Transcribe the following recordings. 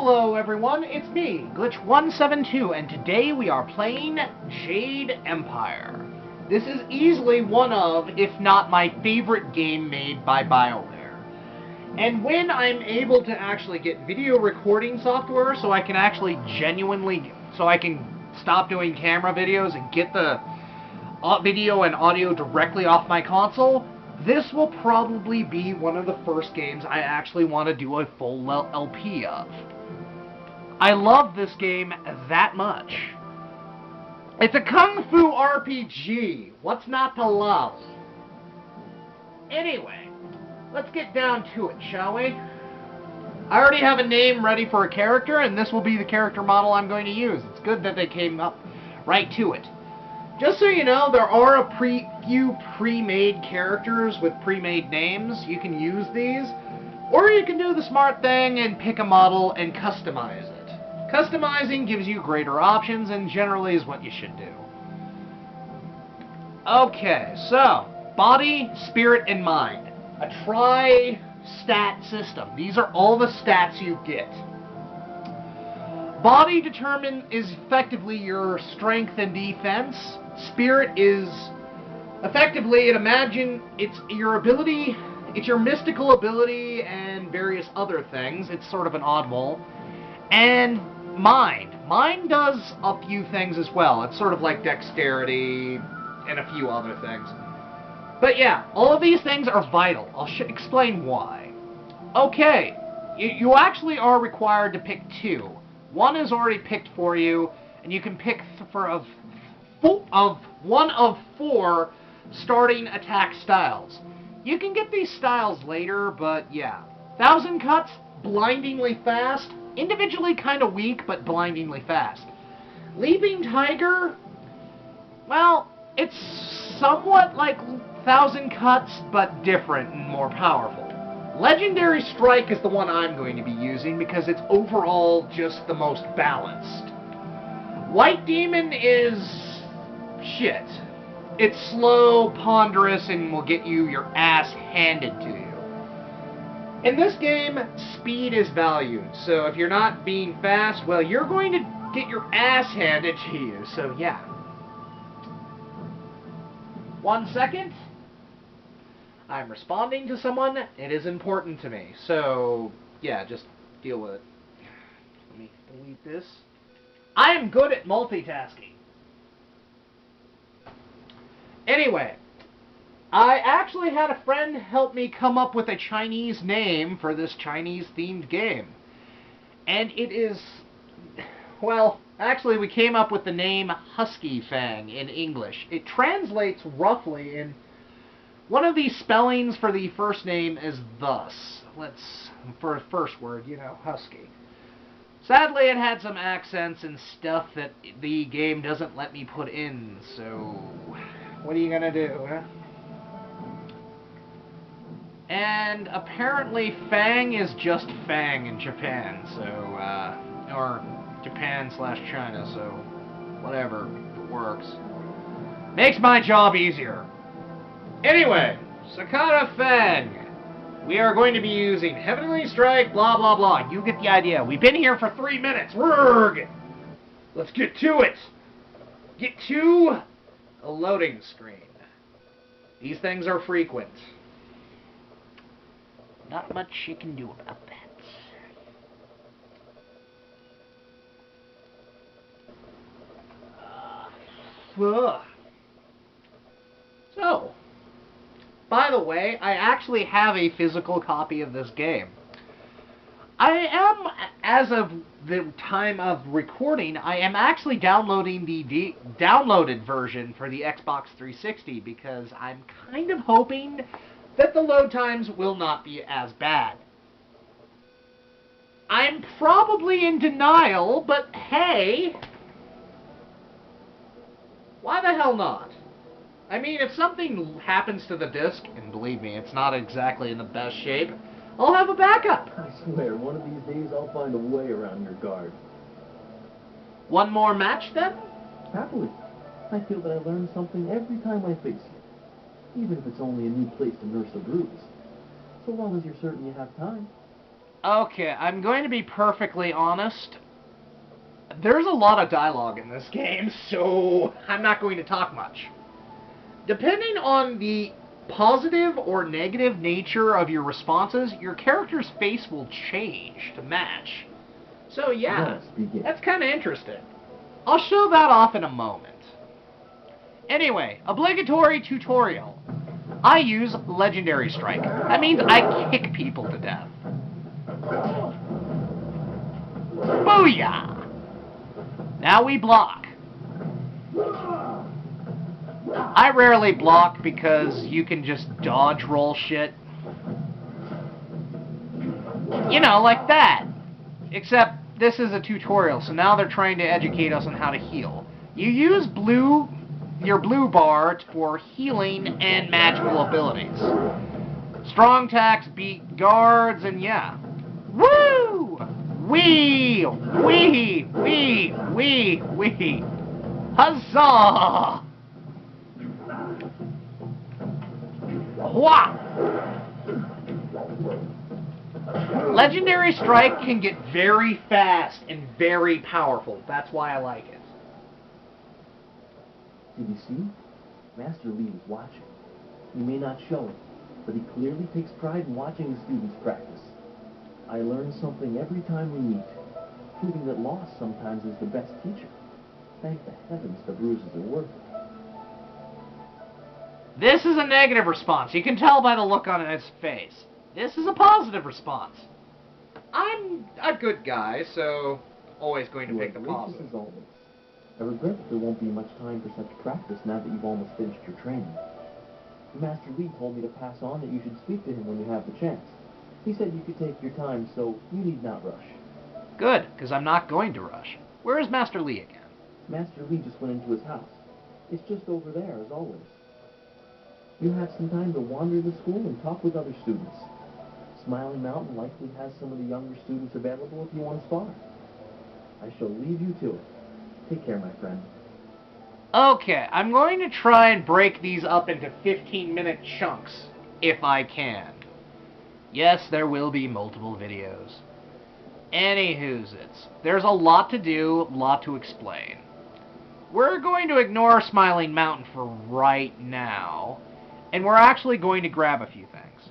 Hello everyone, it's me, Glitch-172, and today we are playing Jade Empire. This is easily one of, if not my favorite game made by BioWare. And when I'm able to actually get video recording software so I can actually so I can stop doing camera videos and get the video and audio directly off my console, this will probably be one of the first games I actually want to do a full LP of. I love this game that much. It's a Kung Fu RPG. What's not to love? Anyway, let's get down to it, shall we? I already have a name ready for a character, and this will be the character model I'm going to use. It's good that they came up right to it. Just so you know, there are a few pre-made characters with pre-made names. You can use these. Or you can do the smart thing and pick a model and customize it. Customizing gives you greater options and generally is what you should do. Okay, so, body, spirit, and mind. A tri-stat system. These are all the stats you get. Body is effectively your strength and defense. Spirit is effectively, it's your ability, it's your mystical ability and various other things. It's sort of an oddball. And mind. Mind does a few things as well. It's sort of like dexterity and a few other things. But yeah, all of these things are vital. I'll explain why. Okay, you actually are required to pick two. One is already picked for you, and you can pick one of four starting attack styles. You can get these styles later, but yeah. 1,000 cuts, blindingly fast. Individually kind of weak, but blindingly fast. Leaping Tiger, well, it's somewhat like 1,000 cuts, but different and more powerful. Legendary Strike is the one I'm going to be using because it's overall just the most balanced. White Demon is shit. It's slow, ponderous, and will get you your ass handed to you. In this game, speed is valued, so if you're not being fast, well, you're going to get your ass handed to you, so yeah. 1 second. I'm responding to someone. It is important to me. So, yeah, just deal with it. Let me delete this. I am good at multitasking. Anyway, I actually had a friend help me come up with a Chinese name for this Chinese-themed game. And it is, well, actually we came up with the name Husky Fang in English. It translates roughly in... One of these spellings for the first name is thus. For a first word, you know, husky. Sadly, it had some accents and stuff that the game doesn't let me put in, so what are you gonna do, huh? And apparently Fang is just Fang in Japan, so, or Japan/China, so whatever, it works. Makes my job easier. Anyway, Sakata Fang. We are going to be using Heavenly Strike, blah, blah, blah. You get the idea. We've been here for 3 minutes. Rurg! Let's get to it. Get to a loading screen. These things are frequent. Not much you can do about that. So... By the way, I actually have a physical copy of this game. I am, as of the time of recording, I am actually downloading the downloaded version for the Xbox 360 because I'm kind of hoping that the load times will not be as bad. I'm probably in denial, but hey, why the hell not? I mean, if something happens to the disc, and believe me, it's not exactly in the best shape, I'll have a backup. I swear, one of these days I'll find a way around your guard. One more match, then? Happily. I feel that I learn something every time I face you. Even if it's only a new place to nurse a bruise. So long as you're certain you have time. Okay, I'm going to be perfectly honest. There's a lot of dialogue in this game, so I'm not going to talk much. Depending on the positive or negative nature of your responses, your character's face will change to match. So yeah, that's kind of interesting. I'll show that off in a moment. Anyway, obligatory tutorial. I use Legendary Strike. That means I kick people to death. Booyah! Now we block. I rarely block because you can just dodge roll shit. You know, like that. Except this is a tutorial, so now they're trying to educate us on how to heal. You use your blue bar for healing and magical abilities. Strong attacks beat guards, and yeah. Woo! Wee! Wee! Wee! Wee! Wee! Huzzah! Wah! Legendary Strike can get very fast and very powerful. That's why I like it. Did you see? Master Lee is watching. He may not show it, but he clearly takes pride in watching the students practice. I learn something every time we meet, proving that loss sometimes is the best teacher. Thank the heavens the bruises are worth it. This is a negative response. You can tell by the look on his face. This is a positive response. I'm a good guy, so always going to pick the positive. As always. I regret that there won't be much time for such practice now that you've almost finished your training. Master Lee told me to pass on that you should speak to him when you have the chance. He said you could take your time, so you need not rush. Good, because I'm not going to rush. Where is Master Lee again? Master Lee just went into his house. It's just over there, as always. You have some time to wander the school and talk with other students. Smiling Mountain likely has some of the younger students available if you want to spar. I shall leave you to it. Take care, my friend. Okay, I'm going to try and break these up into 15-minute chunks, if I can. Yes, there will be multiple videos. Anywhoozits, there's a lot to do, a lot to explain. We're going to ignore Smiling Mountain for right now, and we're actually going to grab a few things.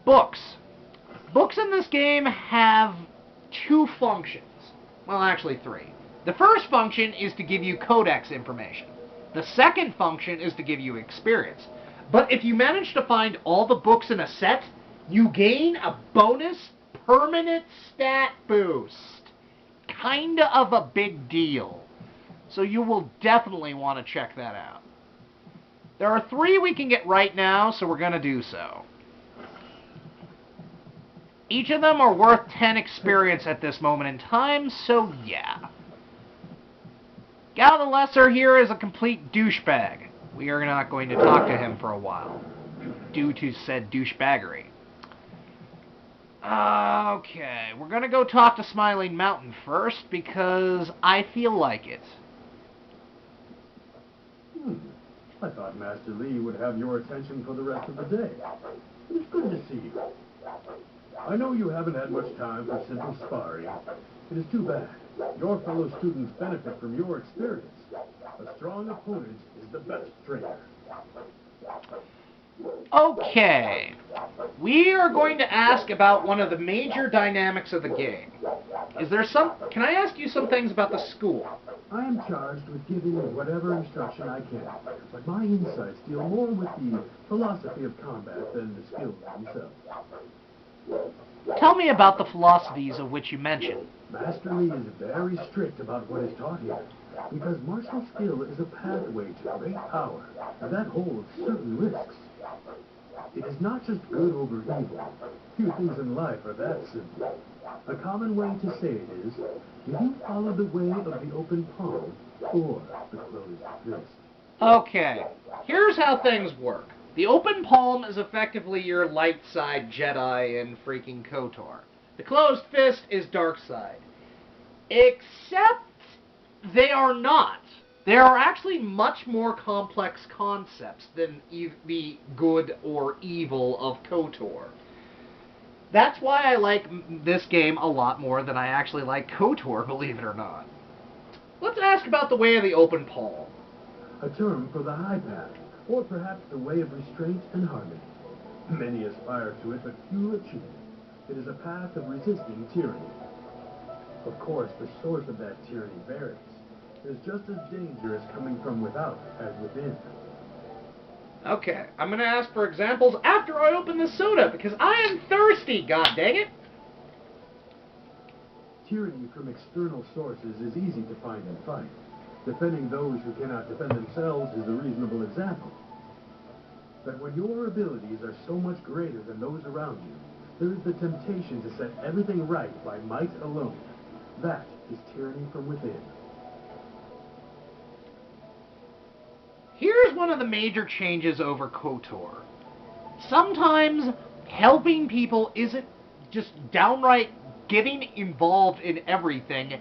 Books. Books in this game have two functions. Well, actually three. The first function is to give you codex information. The second function is to give you experience. But if you manage to find all the books in a set, you gain a bonus permanent stat boost. Kinda of a big deal. So you will definitely want to check that out. There are three we can get right now, so we're going to do so. Each of them are worth 10 experience at this moment in time, so yeah. Gal the Lesser here is a complete douchebag. We are not going to talk to him for a while, due to said douchebaggery. Okay, we're going to go talk to Smiling Mountain first, because I feel like it. I thought Master Lee would have your attention for the rest of the day. It's good to see you. I know you haven't had much time for simple sparring. It is too bad. Your fellow students benefit from your experience. A strong opponent is the best trainer. Okay. We are going to ask about one of the major dynamics of the game. Can I ask you some things about the school? I am charged with giving whatever instruction I can, but my insights deal more with the philosophy of combat than the skills themselves. Tell me about the philosophies of which you mentioned. Master Lee is very strict about what is taught here, because martial skill is a pathway to great power, and that holds certain risks. It is not just good over evil. Few things in life are that simple. A common way to say it is, do you follow the way of the open palm or the closed fist? Okay, here's how things work. The open palm is effectively your light side Jedi in freaking KOTOR. The closed fist is dark side. Except they are not. There are actually much more complex concepts than the good or evil of KOTOR. That's why I like this game a lot more than I actually like KOTOR, believe it or not. Let's ask about the way of the open palm. A term for the high path, or perhaps the way of restraint and harmony. Many aspire to it, but few achieve it. It is a path of resisting tyranny. Of course, the source of that tyranny varies. It is just as dangerous coming from without as within. Okay, I'm going to ask for examples after I open the soda, because I am thirsty, god dang it! Tyranny from external sources is easy to find and fight. Defending those who cannot defend themselves is a reasonable example. But when your abilities are so much greater than those around you, there is the temptation to set everything right by might alone. That is tyranny from within. Here's one of the major changes over KOTOR. Sometimes helping people isn't just downright getting involved in everything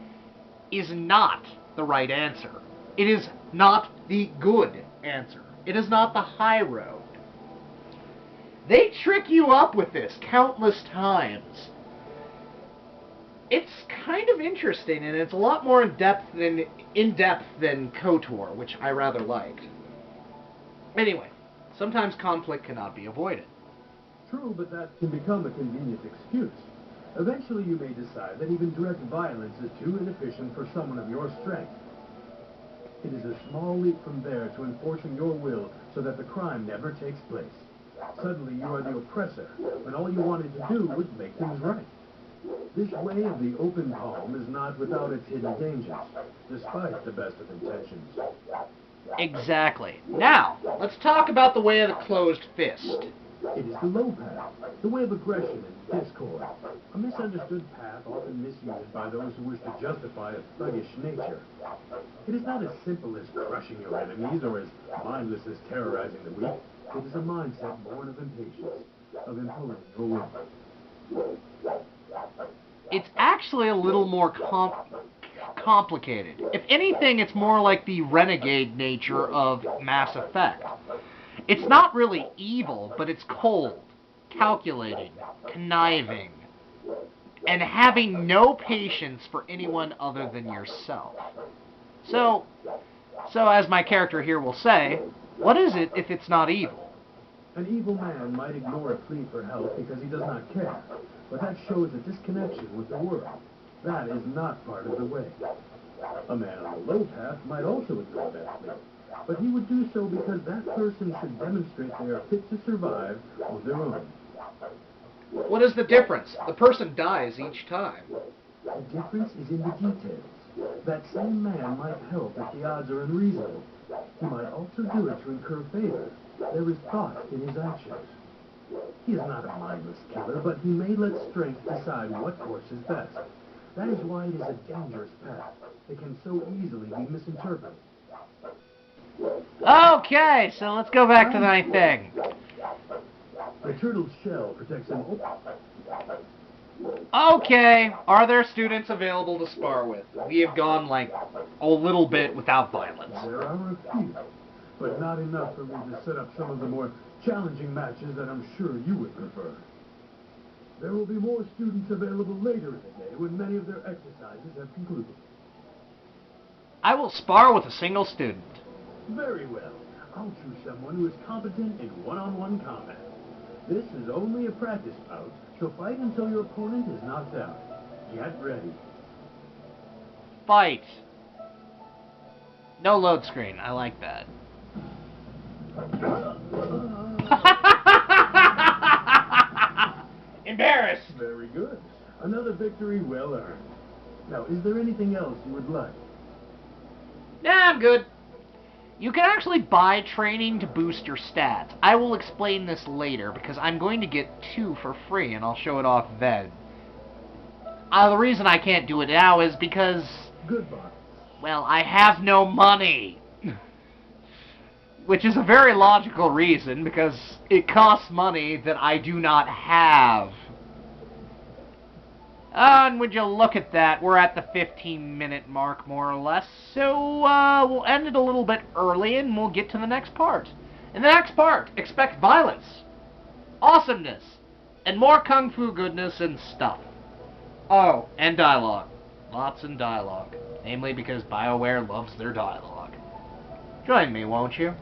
is not the right answer. It is not the good answer. It is not the high road. They trick you up with this countless times. It's kind of interesting, and it's a lot more in-depth than KOTOR, which I rather liked. Anyway, sometimes conflict cannot be avoided. True, but that can become a convenient excuse. Eventually you may decide that even direct violence is too inefficient for someone of your strength. It is a small leap from there to enforcing your will so that the crime never takes place. Suddenly you are the oppressor, when all you wanted to do was make things right. This way of the open palm is not without its hidden dangers, despite the best of intentions. Exactly. Now, let's talk about the way of the closed fist. It is the low path, the way of aggression and discord. A misunderstood path often misused by those who wish to justify a thuggish nature. It is not as simple as crushing your enemies or as mindless as terrorizing the weak. It is a mindset born of impatience, of imposing your will. It's actually a little more complicated. If anything, it's more like the renegade nature of Mass Effect. It's not really evil, but it's cold, calculating, conniving, and having no patience for anyone other than yourself. So as my character here will say, what is it if it's not evil? An evil man might ignore a plea for help because he does not care, but that shows a disconnection with the world. That is not part of the way. A man on the low path might also ignore that plea, but he would do so because that person should demonstrate they are fit to survive on their own. What is the difference? The person dies each time. The difference is in the details. That same man might help if the odds are unreasonable. He might also do it to incur favor. There is thought in his actions. He is not a mindless killer, but he may let strength decide what course is best. That is why it is a dangerous path. It can so easily be misinterpreted. Okay, so let's go back to my thing. The turtle's shell protects him. Okay, are there students available to spar with? We have gone, like, a little bit without violence. There are a few, but not enough for me to set up some of the more challenging matches that I'm sure you would prefer. There will be more students available later in the day when many of their exercises have concluded. I will spar with a single student. Very well. I'll choose someone who is competent in one-on-one combat. This is only a practice bout, so fight until your opponent is knocked out. Get ready. Fight. No load screen. I like that. Embarrassed. Very good. Another victory well earned. Now, is there anything else you would like? Nah, I'm good. You can actually buy training to boost your stats. I will explain this later because I'm going to get 2 for free and I'll show it off then. The reason I can't do it now is because... Goodbye. Well, I have no money. Which is a very logical reason because it costs money that I do not have. And would you look at that, we're at the 15-minute mark, more or less. So, we'll end it a little bit early, and we'll get to the next part. In the next part, expect violence, awesomeness, and more kung fu goodness and stuff. Oh, and dialogue. Lots and dialogue. Namely because BioWare loves their dialogue. Join me, won't you?